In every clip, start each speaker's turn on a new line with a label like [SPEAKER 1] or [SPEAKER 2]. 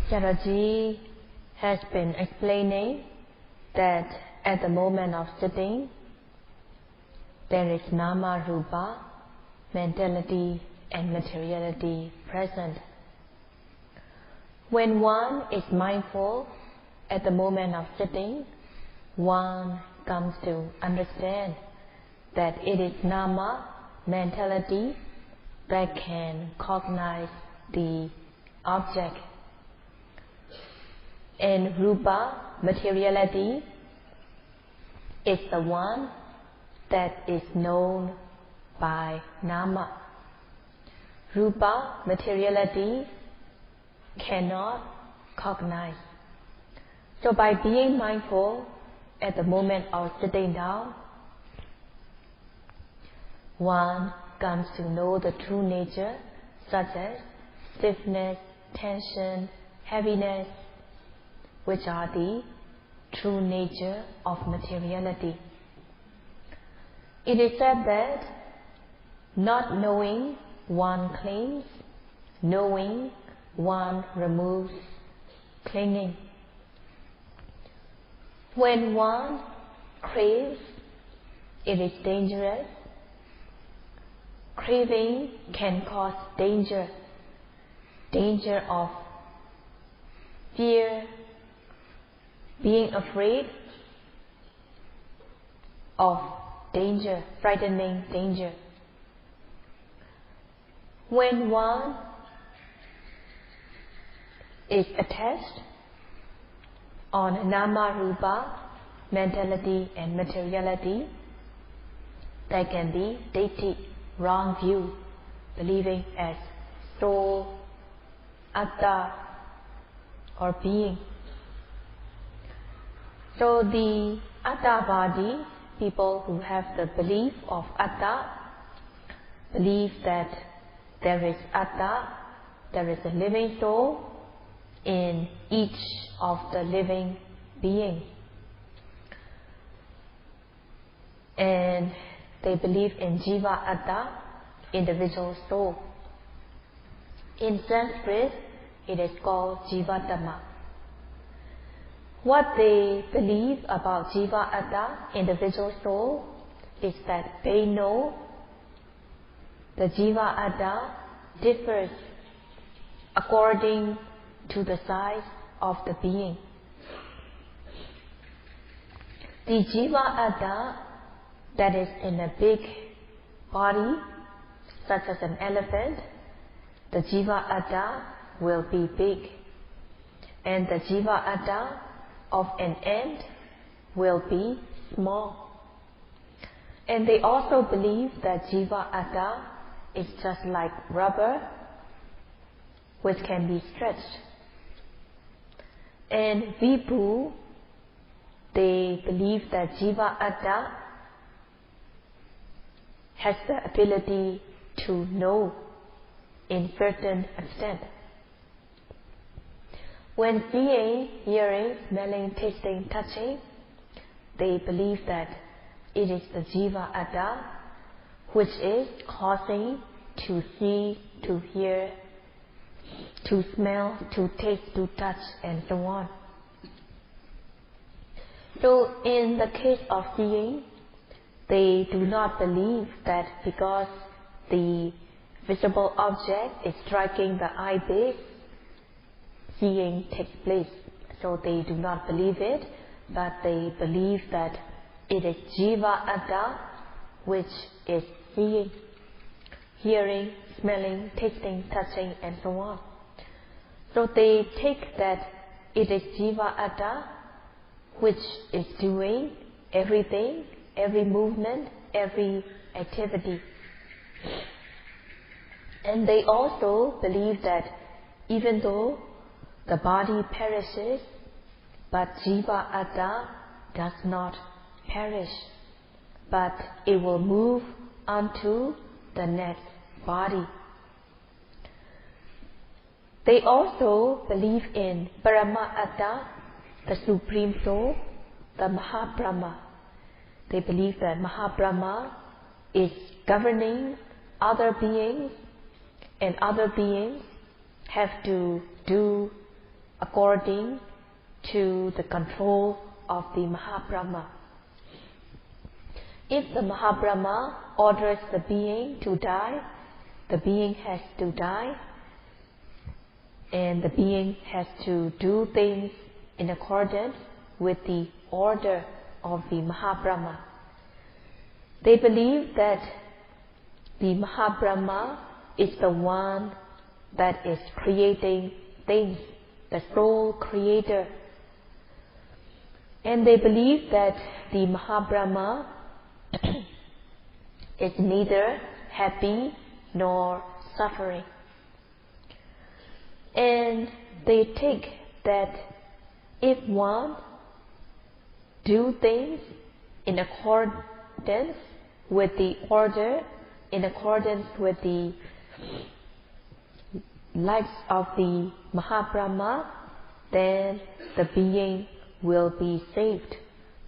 [SPEAKER 1] Sayadaw has been explaining that at the moment of sitting, there is nama, rupa, mentality and materiality present. When one is mindful at the moment of sitting, one comes to understand that it is nama, mentality, that can cognize the object. And rupa, materiality, is the one that is known by nama. Rupa, materiality, cannot cognize. So by being mindful at the moment of sitting down, one comes to know the true nature, such as stiffness, tension, heaviness, which are the true nature of materiality. It is said that not knowing one clings, knowing one removes clinging. When one craves, it is dangerous. Craving can cause danger, danger of fear, being afraid of danger, frightening danger. When one is attached on nama, rupa, mentality and materiality, there can be ditthi, wrong view, believing as soul, atta, or being. So the attavadi, people who have the belief of atta, believe that there is atta, there is a living soul in each of the living beings. And they believe in jiva atta, individual soul. In Sanskrit, it is called jivatama. What they believe about jiva atta, individual soul, is that they know the jiva atta differs according to the size of the being. The jiva atta that is in a big body, such as an elephant, the jiva atta will be big, and the jiva atta of an ant will be small. And they also believe that jiva atta is just like rubber, which can be stretched. And Vibhu, they believe that jiva atta has the ability to know in certain extent. When seeing, hearing, smelling, tasting, touching, they believe that it is the jiva atta which is causing to see, to hear, to smell, to taste, to touch, and so on. So in the case of seeing, they do not believe that because the visible object is striking the eye base, seeing takes place. So they do not believe it, but they believe that it is jiva atta which is seeing, hearing, smelling, tasting, touching, and so on. So they take that it is jiva atta which is doing everything, every movement, every activity. And they also believe that even though the body perishes, but jiva atta does not perish, but it will move onto the next body. They also believe in Parama Atta, the Supreme Soul, the Mahabrahma. They believe that Mahabrahma is governing other beings, and other beings have to do according to the control of the Mahabrahma. If the Mahabrahma orders the being to die, the being has to die, and the being has to do things in accordance with the order of the Mahabrahma. They believe that the Mahabrahma is the one that is creating things, the sole creator. And they believe that the Mahabrahma is neither happy nor suffering. And they think that if one do things in accordance with the order, in accordance with the likes of the Mahabrahma, then the being will be saved.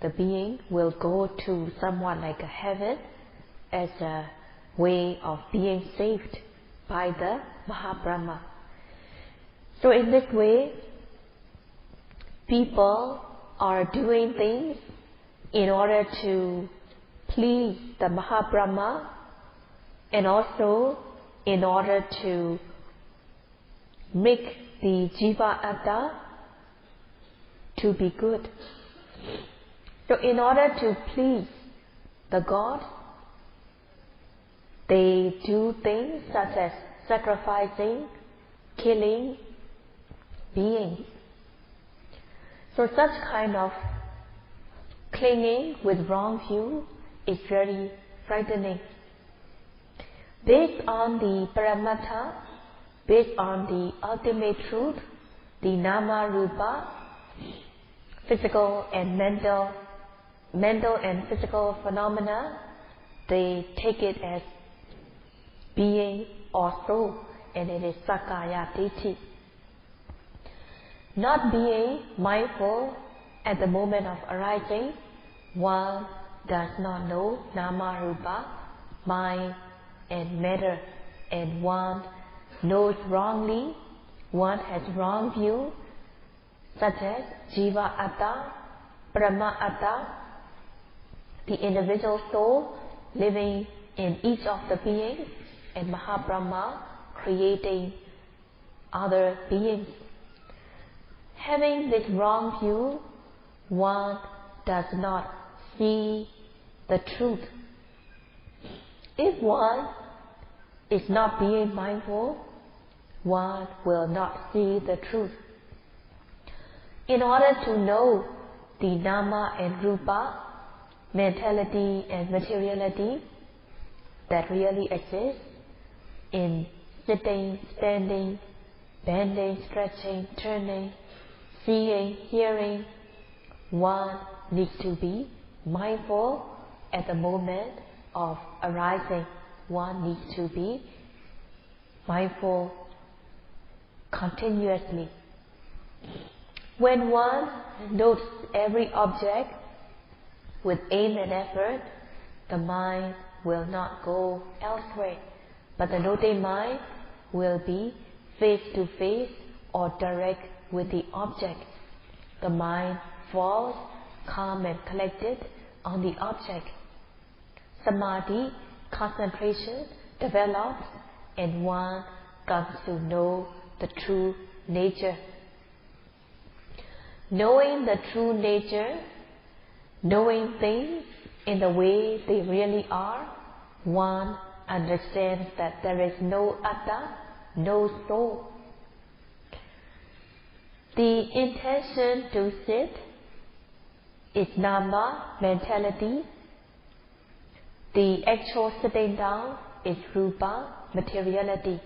[SPEAKER 1] The being will go to somewhat like a heaven as a way of being saved by the Mahabrahma. So in this way, people are doing things in order to please the Mahabrahma and also in order to make the Jiva Atta to be good. So in order to please the God, they do things such as sacrificing, killing beings. So such kind of clinging with wrong view is very frightening. Based on the Paramattha, based on the ultimate truth, the Nama Rupa, physical and mental and physical phenomena, they take it as being or soul, and it is Sakkaya Ditthi. Not being mindful at the moment of arising, one does not know Nama Rupa, mind and matter, and one knows wrongly, one has wrong view, such as Jiva Atta, Brahma Atta, the individual soul living in each of the beings, and Mahabrahma creating other beings. Having this wrong view, one does not see the truth. If one is not being mindful, one will not see the truth. In order to know the Nama and Rupa, mentality and materiality that really exists in sitting, standing, bending, stretching, turning, seeing, hearing, one needs to be mindful at the moment of arising. One needs to be mindful continuously. When one notes every object with aim and effort, the mind will not go elsewhere, but the noting mind will be face to face or direct with the object. The mind falls calm and collected on the object. Samadhi, concentration, develops, and one comes to know the true nature. Knowing the true nature, knowing things in the way they really are, one understands that there is no atta, no soul. The intention to sit is nama, mentality. The actual sitting down is rupa, materiality.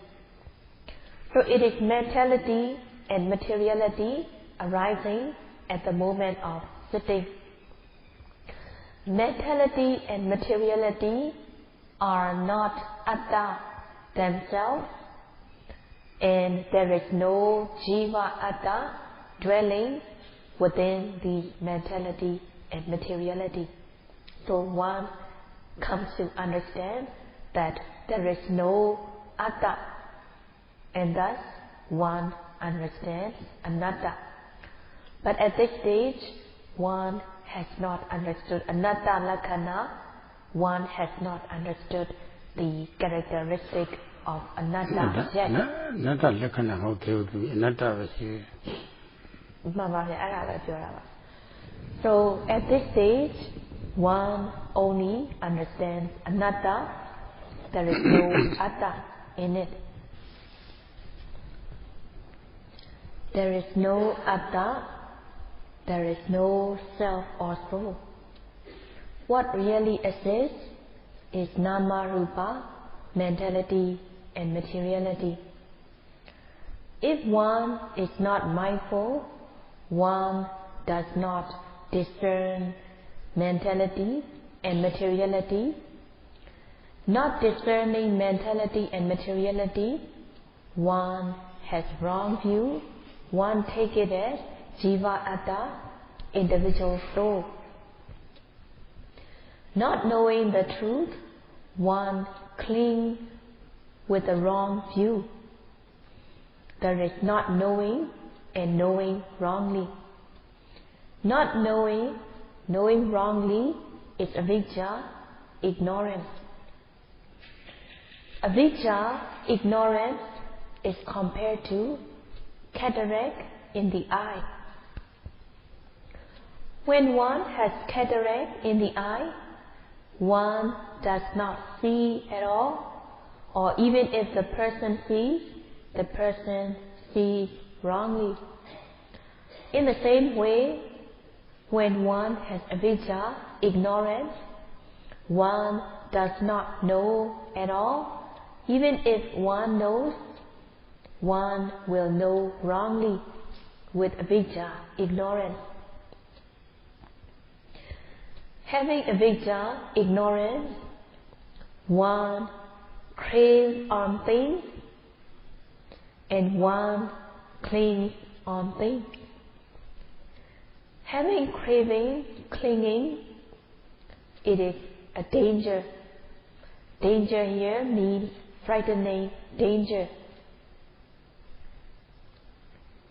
[SPEAKER 1] So it is mentality and materiality arising at the moment of sitting. Mentality and materiality are not atta themselves, and there is no jiva atta dwelling within the mentality and materiality. So one comes to understand that there is no atta, and thus one understands anatta. But at this stage, one has not understood anatta lakkhana, one has not understood the characteristic of anatta yet.
[SPEAKER 2] Anatta lakkhana ho theodu anatta ba shi.
[SPEAKER 1] So at this stage, one only understands anatta. There is no atta in it. There is no atta. There is no self or soul. What really exists is nama rupa, mentality and materiality. If one is not mindful, one does not discern mentality and materiality. Not discerning mentality and materiality, one has wrong view, one take it as jiva atta, individual soul. Not knowing the truth, one cling with the wrong view. There is not knowing and knowing wrongly. Not knowing, knowing wrongly is avijja, ignorance. Avijja, ignorance, is compared to cataract in the eye. When one has cataract in the eye, one does not see at all, or even if the person sees wrongly. In the same way, when one has avijja, ignorance, one does not know at all. Even if one knows, one will know wrongly with avijja, ignorance. Having avijja, ignorance, one craves on things and one clings on things. Having craving, clinging, it is a danger. Danger here means frightening danger.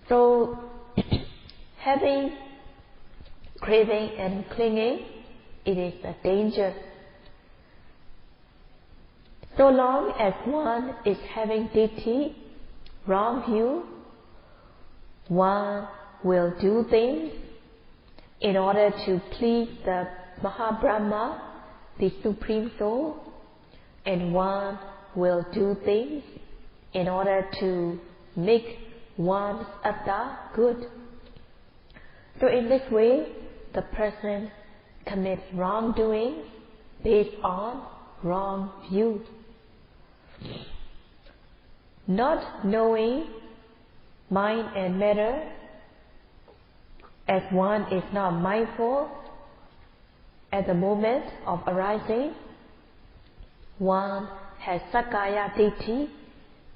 [SPEAKER 1] So, having craving and clinging, it is a danger. So long as one is having ditthi, wrong view, one will do things in order to please the Mahabrahma, the Supreme Soul, and one will do things in order to make one's atta good. So in this way, the person commits wrongdoing based on wrong view. Not knowing mind and matter, as one is not mindful at the moment of arising, one has sakkaya ditthi,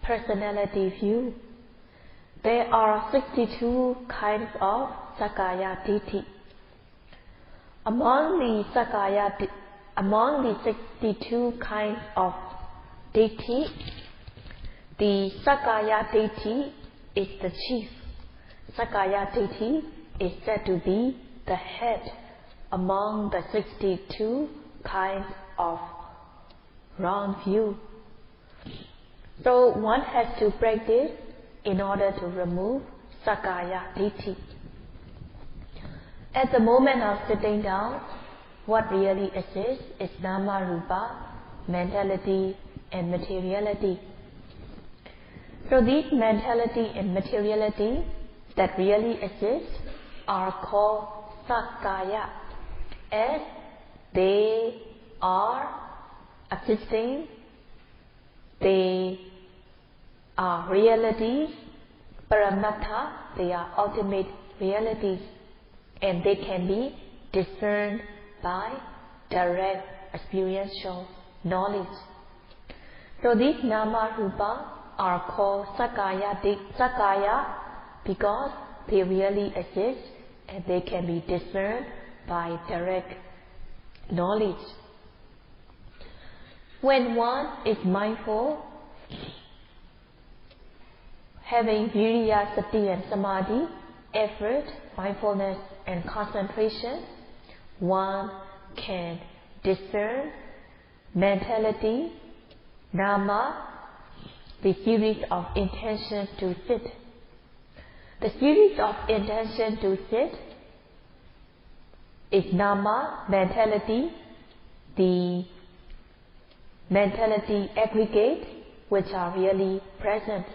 [SPEAKER 1] personality view. There are 62 kinds of sakkaya ditthi. Among the 62 kinds of ditthi, the sakkaya ditthi is the chief. Sakkaya ditthi is said to be the head among the 62 kinds of wrong view. So one has to practice in order to remove sakkaya ditthi. At the moment of sitting down, what really exists is nama rupa, mentality and materiality. So these mentality and materiality that really exist are called sakkaya, as they are existing, they are realities, paramattha, they are ultimate realities, and they can be discerned by direct experiential knowledge. So these nama rupa are called sakkaya because they really exist and they can be discerned by direct knowledge. When one is mindful, having viriya, sati and samadhi, effort, mindfulness and concentration, one can discern mentality, Dhamma, the series of intention to sit. The series of intention to sit is Dhamma, mentality, the mentality aggregate which are really present,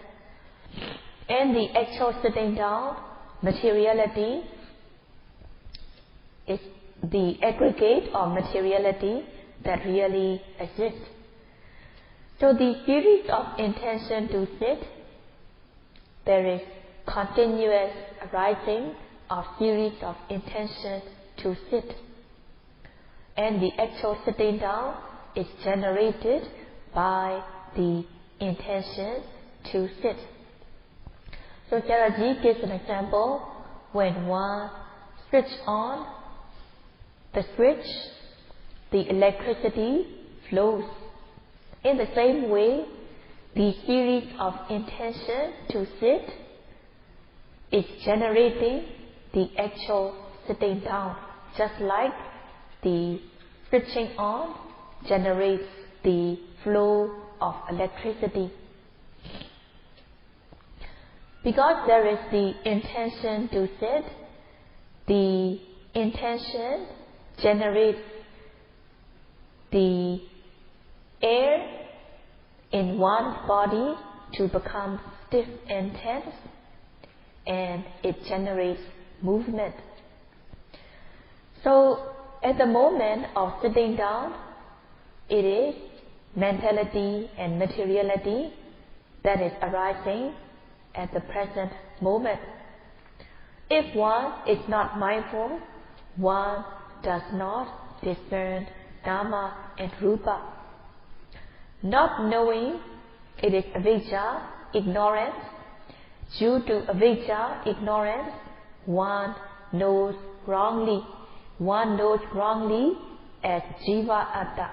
[SPEAKER 1] and the actual sitting down, materiality, is the aggregate of materiality that really exists. So the series of intention to sit, there is continuous arising of series of intention to sit, and the actual sitting down is generated by the intention to sit. So Charaji gives an example. When one switch on the switch, the electricity flows. In the same way, the series of intention to sit is generating the actual sitting down, just like the switching on generates the flow of electricity. Because there is the intention to sit, the intention generates the air in one's body to become stiff and tense, and it generates movement. So at the moment of sitting down, it is mentality and materiality that is arising at the present moment. If one is not mindful, one does not discern Dhamma and Rupa. Not knowing, it is avijja, ignorance. Due to avijja, ignorance, one knows wrongly. One knows wrongly as jiva atta.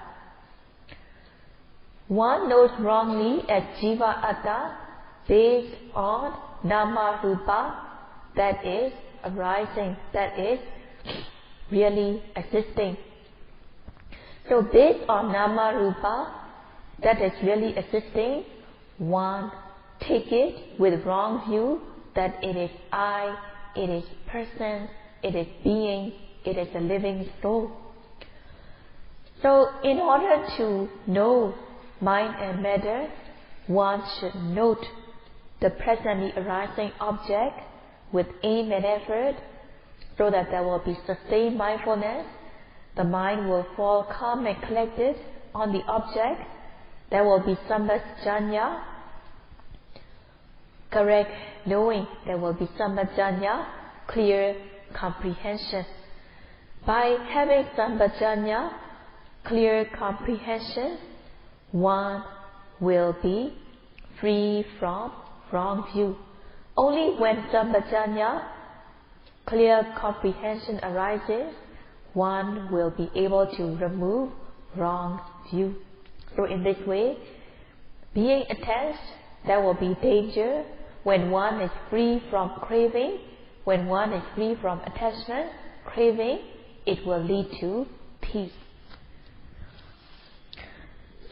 [SPEAKER 1] One knows wrongly as jiva atta based on Dhamma Rupa that is arising, that is really existing. So based on Dhamma Rupa that is really existing, one take it with wrong view that it is I, it is person, it is being, it is a living soul. So in order to know mind and matter, one should note the presently arising object with aim and effort, so that there will be sustained mindfulness. The mind will fall calm and collected on the object. There will be sambhajanya, correct knowing. There will be sambhajanya, clear comprehension. By having sambhajanya, clear comprehension, one will be free from wrong view. Only when sambhajanya, clear comprehension arises, one will be able to remove wrong view. So in this way, being attached, there will be danger. When one is free from craving, when one is free from attachment, craving, it will lead to peace.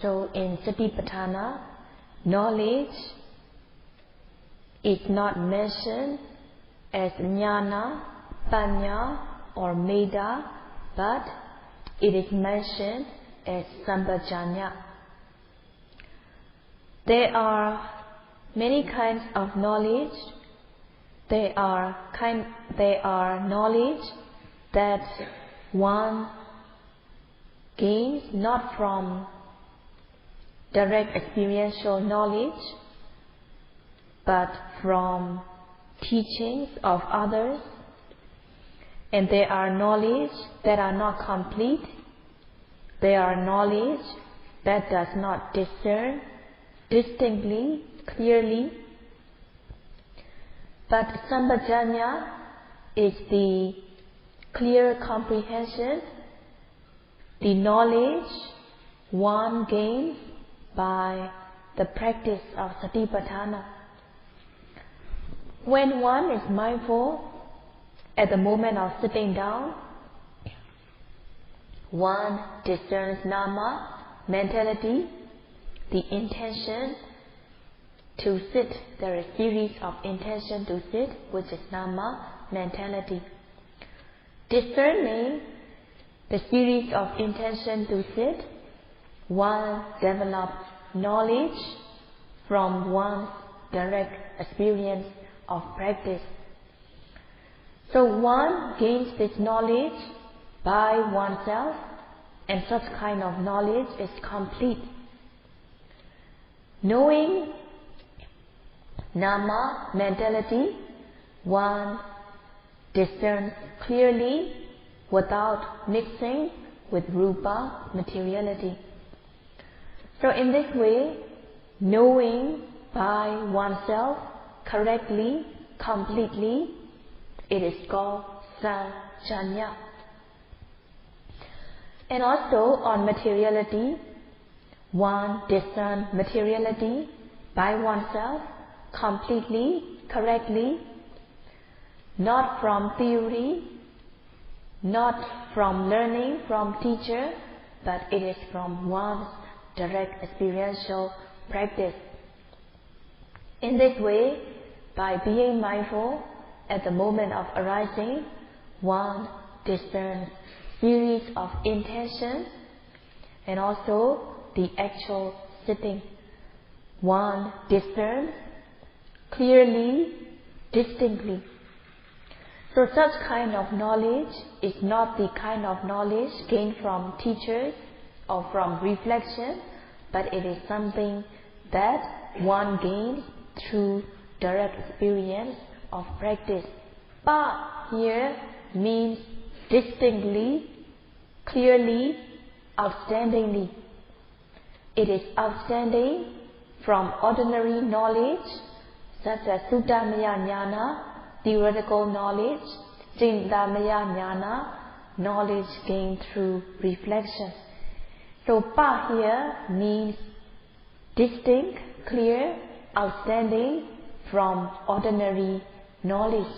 [SPEAKER 1] So in Satipatthana, knowledge is not mentioned as jnana, panya or medha, but it is mentioned as sambhajanya. There are many kinds of knowledge. There are knowledge that one gains not from direct experiential knowledge, but from teachings of others. And there are knowledge that are not complete. There are knowledge that does not discern distinctly, clearly. But sambhajanya is the clear comprehension, the knowledge one gains by the practice of Satipatthana. When one is mindful at the moment of sitting down, one discerns Dhamma, mentality, the intention to sit. There is a series of intention to sit, which is Dhamma, mentality. Discerning the series of intention to sit, one develops knowledge from one's direct experience of practice. So one gains this knowledge by oneself, and such kind of knowledge is complete. Knowing Dhamma, mentality, one discerns clearly without mixing with Rupa, materiality. So in this way, knowing by oneself correctly, completely, it is called Saññā. And also on materiality, one discerns materiality by oneself completely, correctly, not from theory, not from learning from teacher, but it is from one's direct experiential practice. In this way, by being mindful at the moment of arising, one discerns series of intentions and also the actual sitting. One discerns clearly, distinctly. So such kind of knowledge is not the kind of knowledge gained from teachers or from reflection, but it is something that one gains through direct experience of practice. Pa here means distinctly, clearly, outstandingly. It is outstanding from ordinary knowledge, such as Suttamaya Jnana, theoretical knowledge, Chintamaya Jnana, knowledge gained through reflection. So Pa here means distinct, clear, outstanding from ordinary knowledge.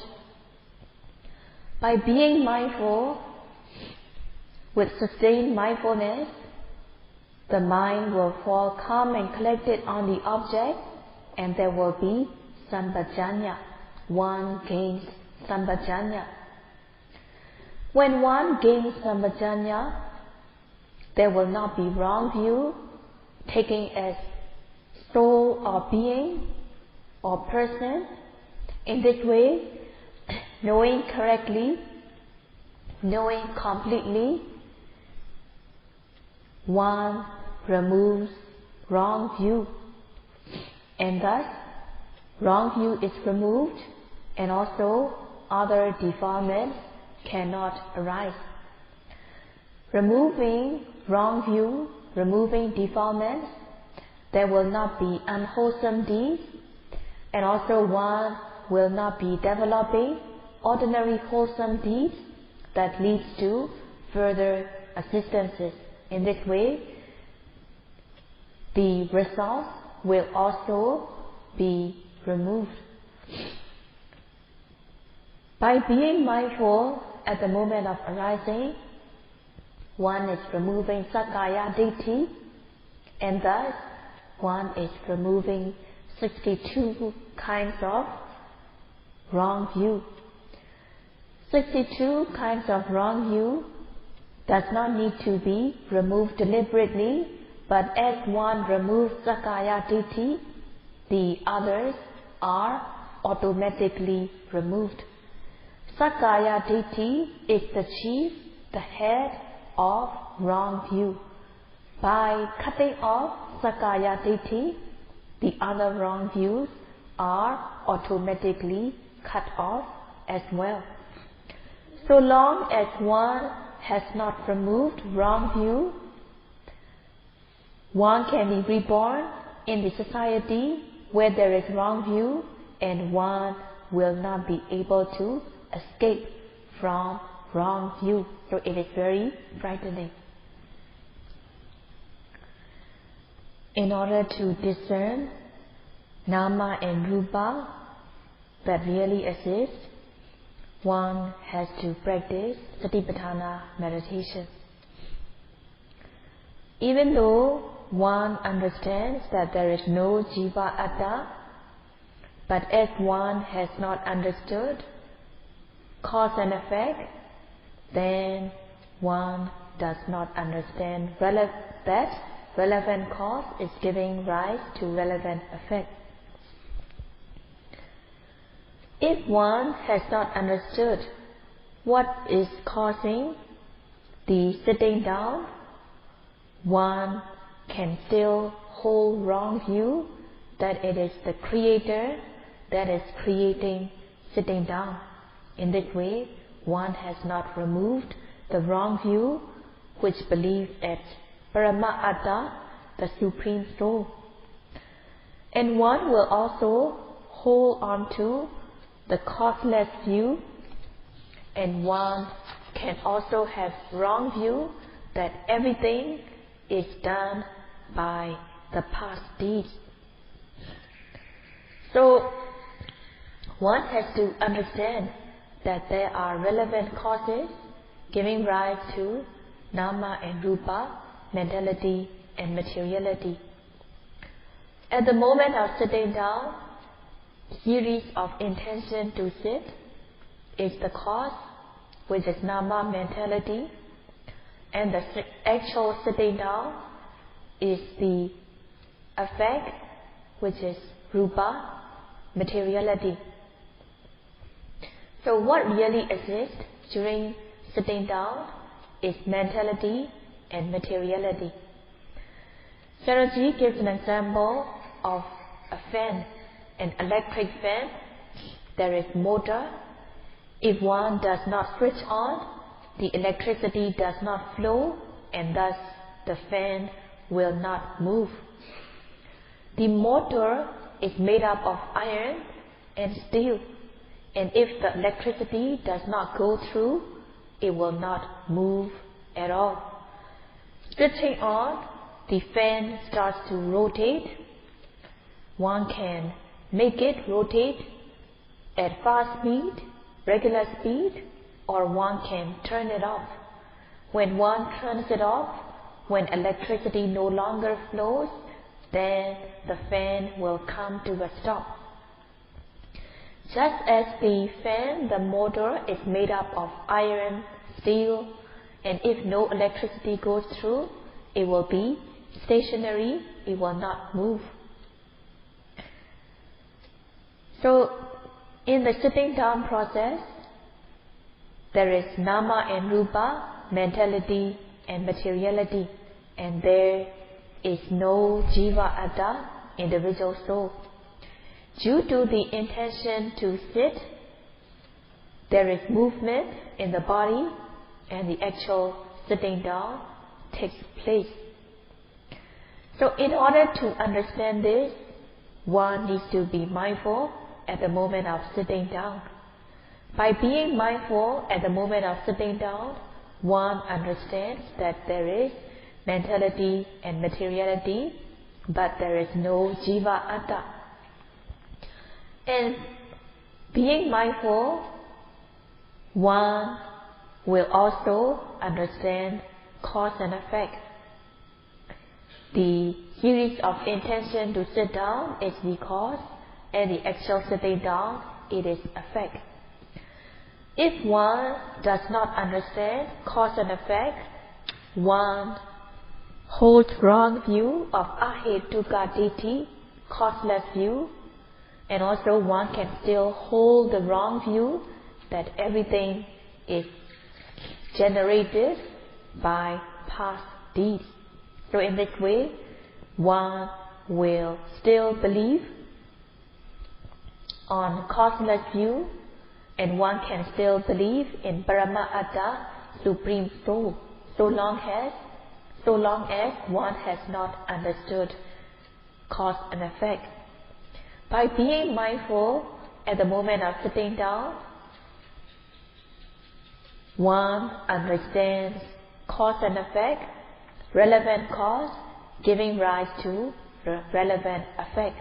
[SPEAKER 1] By being mindful with sustained mindfulness, the mind will fall calm and collected on the object, and there will be sampajañña. One gains sampajañña. When one gains sampajañña, there will not be wrong view, taking as soul or being or person. In this way, knowing correctly, knowing completely, one removes wrong view, and thus wrong view is removed, and also other defilements cannot arise. Removing wrong view, removing defilements, there will not be unwholesome deeds, and also one will not be developing ordinary wholesome deeds that leads to further assistances. In this way, the results will also be removed. By being mindful at the moment of arising, one is removing Sakkaya Ditthi, and thus one is removing 62 kinds of wrong view. 62 kinds of wrong view does not need to be removed deliberately, but as one removes Sakkaya Ditthi, the others are automatically removed. Sakkaya Ditthi is the chief, the head of wrong view. By cutting off Sakkaya Ditthi, the other wrong views are automatically cut off as well. So long as one has not removed wrong view, one can be reborn in the society where there is wrong view, and one will not be able to escape from wrong view. So it is very frightening. In order to discern Nama and Rupa, that really exists, one has to practice Satipatthana meditation. Even though one understands that there is no jiva atta, but as one has not understood cause and effect, then one does not understand that relevant cause is giving rise to relevant effect. If one has not understood what is causing the sitting down, one can still hold wrong view that it is the creator that is creating sitting down. In this way, one has not removed the wrong view which believes at Paramatta, the Supreme Soul. And one will also hold on to the causeless view, and one can also have wrong view that everything is done by the past deeds. So one has to understand that there are relevant causes giving rise to nama and rupa, mentality and materiality. At the moment of sitting down, series of intention to sit is the cause, which is nama, mentality, and the actual sitting down is the effect, which is rupa, materiality. So what really exists during sitting down is mentality and materiality. Sayadaw gives an example of a fan, an electric fan. There is motor. If one does not switch on, the electricity does not flow, and thus the fan will not move. The motor is made up of iron and steel, and if the electricity does not go through, it will not move at all. Switching on, the fan starts to rotate. One can make it rotate at fast speed, regular speed, or one can turn it off. When one turns it off, when electricity no longer flows, then the fan will come to a stop. Just as the fan, the motor is made up of iron, steel, and if no electricity goes through, it will be stationary, it will not move. So, in the sitting down process, there is nama and rupa, mentality and materiality, and there is no jiva atta, individual soul. Due to the intention to sit, there is movement in the body, and the actual sitting down takes place. So in order to understand this, one needs to be mindful at the moment of sitting down. By being mindful at the moment of sitting down, one understands that there is mentality and materiality, but there is no jiva atta. And being mindful, one will also understand cause and effect. The series of intention to sit down is the cause, and the actual sitting down, it is effect. If one does not understand cause and effect, one holds wrong view of ahetuka ditthi, causeless view, and also one can still hold the wrong view that everything is generated by past deeds. So in this way, one will still believe on causeless view, and one can still believe in Paramatta, Supreme Soul, so long as one has not understood cause and effect. By being mindful at the moment of sitting down, one understands cause and effect, relevant cause giving rise to relevant effect.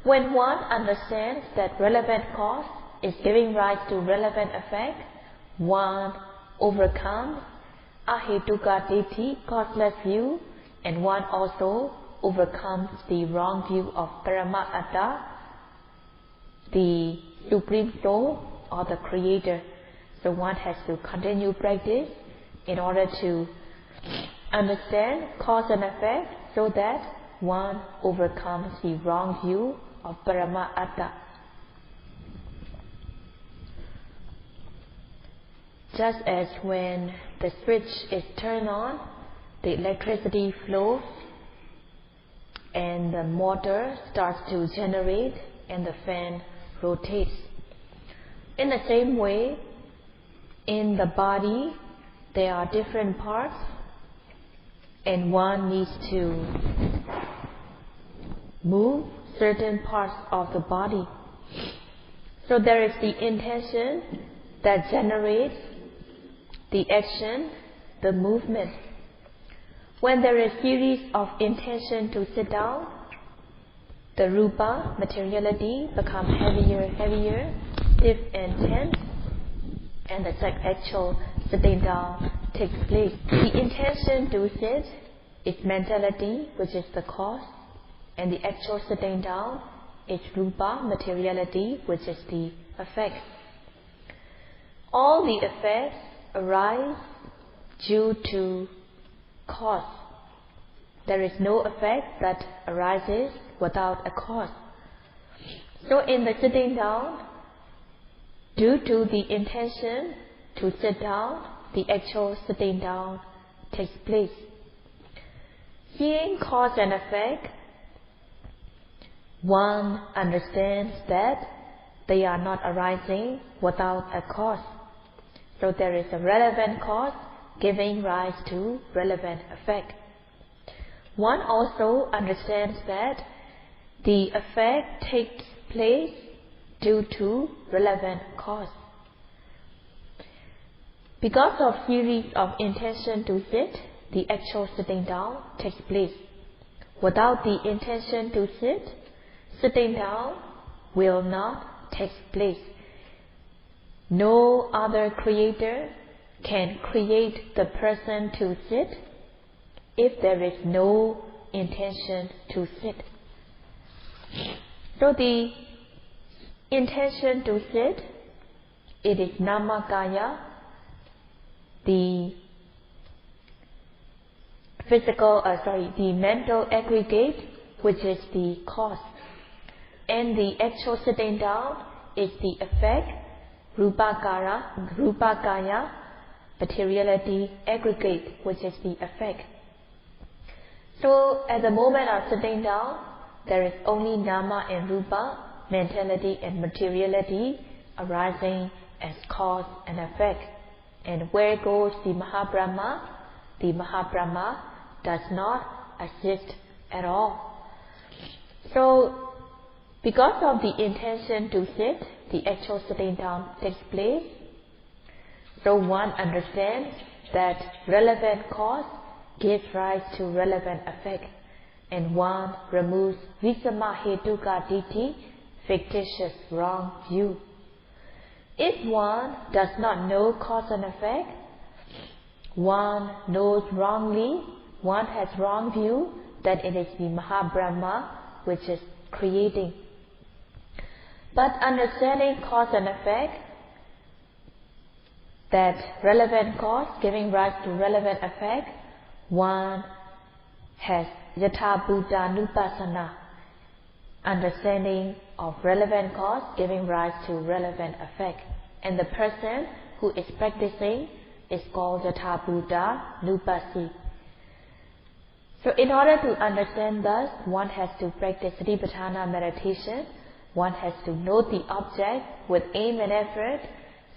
[SPEAKER 1] When one understands that relevant cause is giving rise to relevant effect, one overcomes ahetuka ditti, causeless view, and one also overcomes the wrong view of Paramatta, the Supreme Soul or the Creator. So one has to continue practice in order to understand cause and effect so that one overcomes the wrong view of Paramatta. Just as when the switch is turned on, the electricity flows and the motor starts to generate and the fan rotates. In the same way, in the body, there are different parts and one needs to move certain parts of the body. So there is the intention that generates the action, the movement. When there is series of intention to sit down, the rupa, materiality, become heavier, stiff and tense, and the actual sitting down takes place. The intention to sit is mentality, which is the cause, and the actual sitting down is rupa, materiality, which is the effect. All the effects arise due to cause. There is no effect that arises without a cause. So in the sitting down, due to the intention to sit down, the actual sitting down takes place. Seeing cause and effect, one understands that they are not arising without a cause. So there is a relevant cause giving rise to relevant effect. One also understands that the effect takes place due to relevant cause. Because of series of intention to sit, the actual sitting down takes place. Without the intention to sit, sitting down will not take place. No other creator can create the person to sit if there is no intention to sit. So the intention to sit, it is namakaya, the the mental aggregate, which is the cause. And the actual sitting down is the effect, rupakaya, materiality aggregate, which is the effect. So at the moment of sitting down, there is only nama and rupa, mentality and materiality arising as cause and effect. And where goes the Mahabrahma? The Mahabrahma does not exist at all. So because of the intention to sit, the actual sitting down takes place. So one understands that relevant cause gives rise to relevant effect, and one removes visamahetuka ditti, fictitious wrong view. If one does not know cause and effect, one knows wrongly, one has wrong view that it is the Mahabrahma which is creating. But understanding cause and effect, that relevant cause giving rise to relevant effect, one has yatha buddha nupassana, understanding of relevant cause giving rise to relevant effect. And the person who is practicing is called yatha buddha nupassi. So in order to understand thus, one has to practice Vipassana meditation. One has to note the object with aim and effort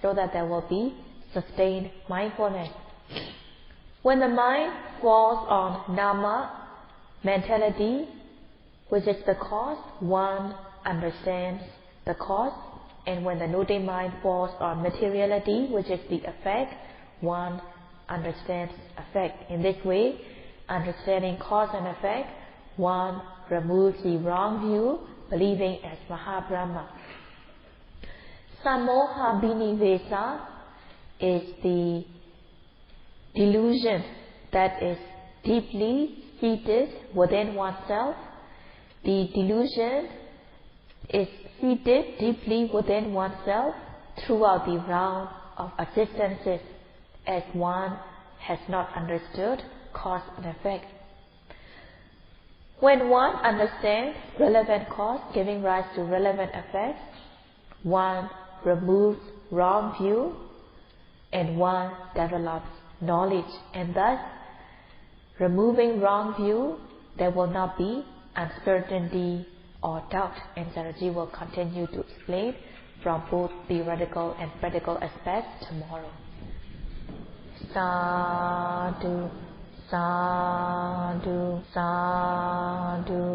[SPEAKER 1] so that there will be sustained mindfulness. When the mind falls on nama, mentality, which is the cause, one understands the cause. And when the noting mind falls on materiality, which is the effect, one understands effect. In this way, understanding cause and effect, one removes the wrong view believing as Mahabrahma. Samoha binivesa is the delusion that is deeply seated within oneself. The delusion is seated deeply within oneself throughout the round of existences, as one has not understood cause and effect. When one understands relevant cause giving rise to relevant effects, one removes wrong view and one develops knowledge, and thus, removing wrong view, there will not be uncertainty or doubt, and Saraji will continue to explain from both theoretical and practical aspects tomorrow. Sadhu, sadhu, sadhu.